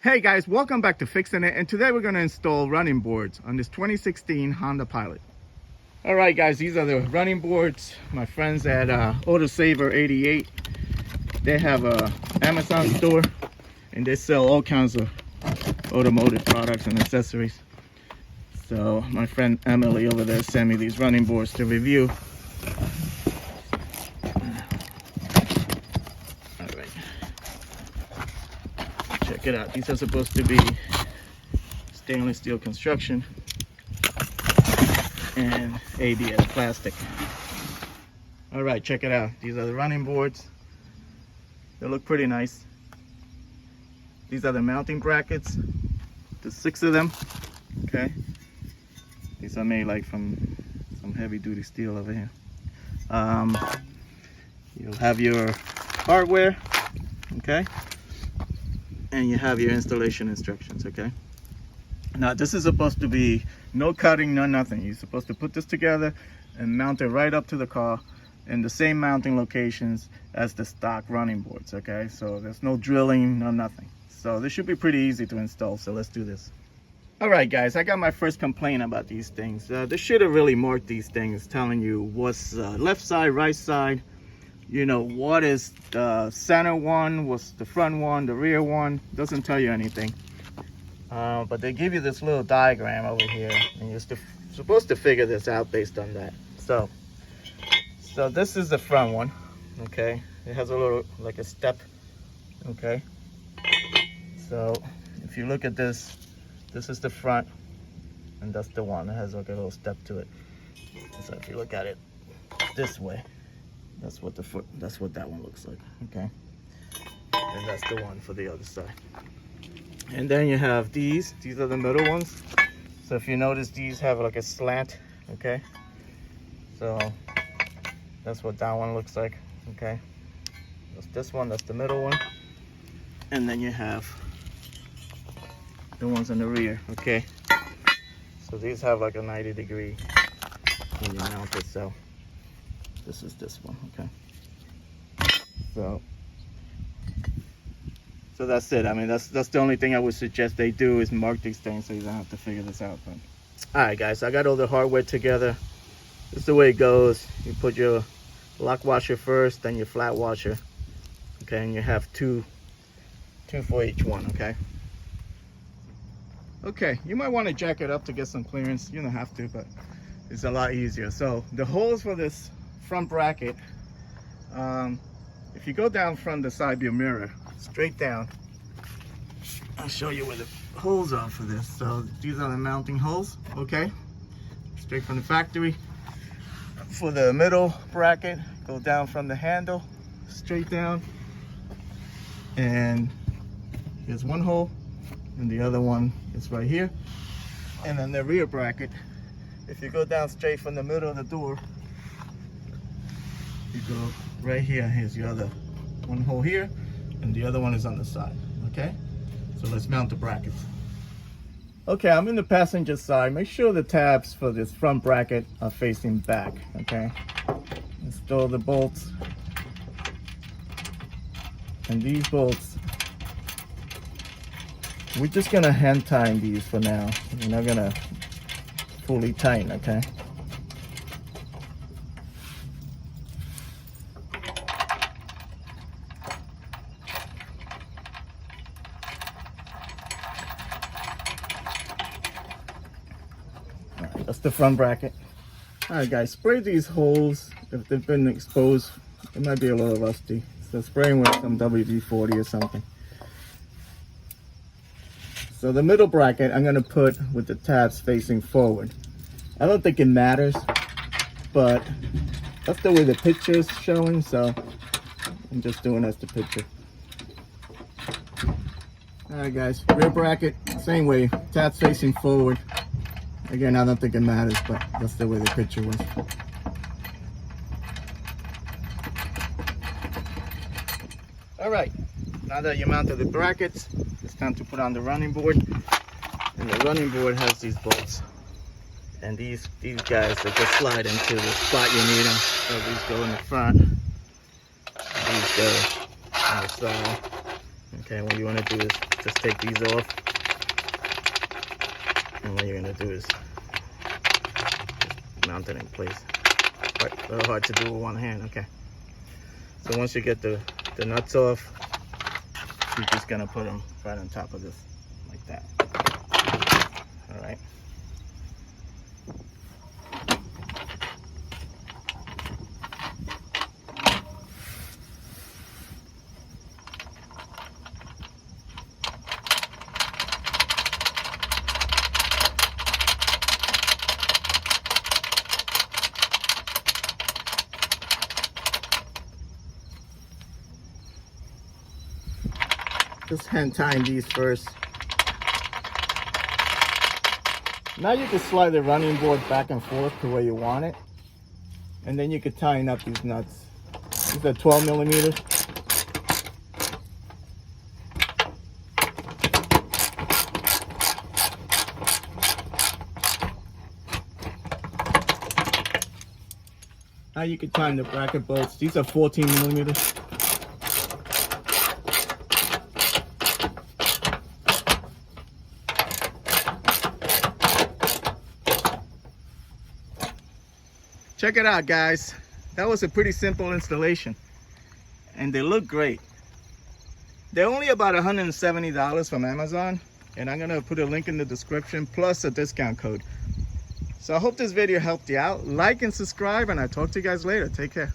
Hey guys, welcome back to Fixin' It, and today we're going to install running boards on this 2016 Honda Pilot. Alright guys, these are the running boards. My friends at Autosaver 88, they have a Amazon store and they sell all kinds of automotive products and accessories. So my friend Emily over there sent me these running boards to review. Alright, check it out. These are supposed to be stainless steel construction and ABS plastic. All right, check it out. These are the running boards. They look pretty nice. These are the mounting brackets. There's 6 of them. Okay. These are made like from some heavy duty steel over here. You'll have your hardware, okay, and you have your installation instructions. Okay. Now this is supposed to be no cutting, no nothing. You're supposed to put this together and mount it right up to the car in the same mounting locations as the stock running boards. Okay, so there's no drilling, no nothing. So this should be pretty easy to install, so let's do this. All right guys, I got my first complaint about these things. They should have really marked these things, telling you what's left side, right side, you know, what is the center one, what's the front one, the rear one. Doesn't tell you anything. But they give you this little diagram over here, and you're supposed to figure this out based on that. So this is the front one, okay? It has a little, like a step, okay? So if you look at this, this is the front, and that's the one. It has like a little step to it. So if you look at it this way, that's what that one looks like, okay? And that's the one for the other side. And then you have these are the middle ones. So if you notice, these have like a slant, okay? So that's what that one looks like, okay? That's this one, that's the middle one. And then you have the ones in the rear, okay? So these have like a 90-degree when you mount it. So this is this one, okay? So that's it. I mean, that's the only thing I would suggest they do, is mark these things so you don't have to figure this out. But all right, guys, I got all the hardware together. This is the way it goes. You put your lock washer first, then your flat washer. Okay, and you have two for each one. Okay. Okay, you might want to jack it up to get some clearance. You don't have to, but it's a lot easier. So the holes for this front bracket, if you go down from the side view mirror, straight down, I'll show you where the holes are for this. So these are the mounting holes, okay? Straight from the factory. For the middle bracket, go down from the handle, straight down. And here's one hole, and the other one is right here. And then the rear bracket, if you go down straight from the middle of the door, you go right here. Here's your other one hole here, and the other one is on the side, okay? So let's mount the brackets. Okay, I'm in the passenger side. Make sure the tabs for this front bracket are facing back, okay? Install the bolts. And these bolts, we're just gonna hand tighten these for now. We're not gonna fully tighten, okay? That's the front bracket. All right, guys, spray these holes. If they've been exposed, it might be a little rusty. So spraying with some WD-40 or something. So the middle bracket, I'm gonna put with the tabs facing forward. I don't think it matters, but that's the way the picture is showing, so I'm just doing as the picture. All right, guys, rear bracket, same way, tabs facing forward. Again, I don't think it matters, but that's the way the picture was. All right, now that you mounted the brackets, it's time to put on the running board. And the running board has these bolts. And these guys, they just slide into the spot you need them. So these go in the front. These go on the side. Okay, what you want to do is just take these off. And what you're gonna do is just mount it in place. Quite a little hard to do with one hand, okay. So once you get the nuts off, you're just gonna put them right on top of this, like that. All right. Just hand tying these first. Now you can slide the running board back and forth to where you want it. And then you can tighten up these nuts. These are 12 millimeters. Now you can tighten the bracket bolts. These are 14 millimeters. Check it out, guys. That was a pretty simple installation and they look great. They're only about $170 from Amazon, and I'm gonna put a link in the description plus a discount code. So I hope this video helped you out. Like and subscribe, and I'll talk to you guys later. Take care.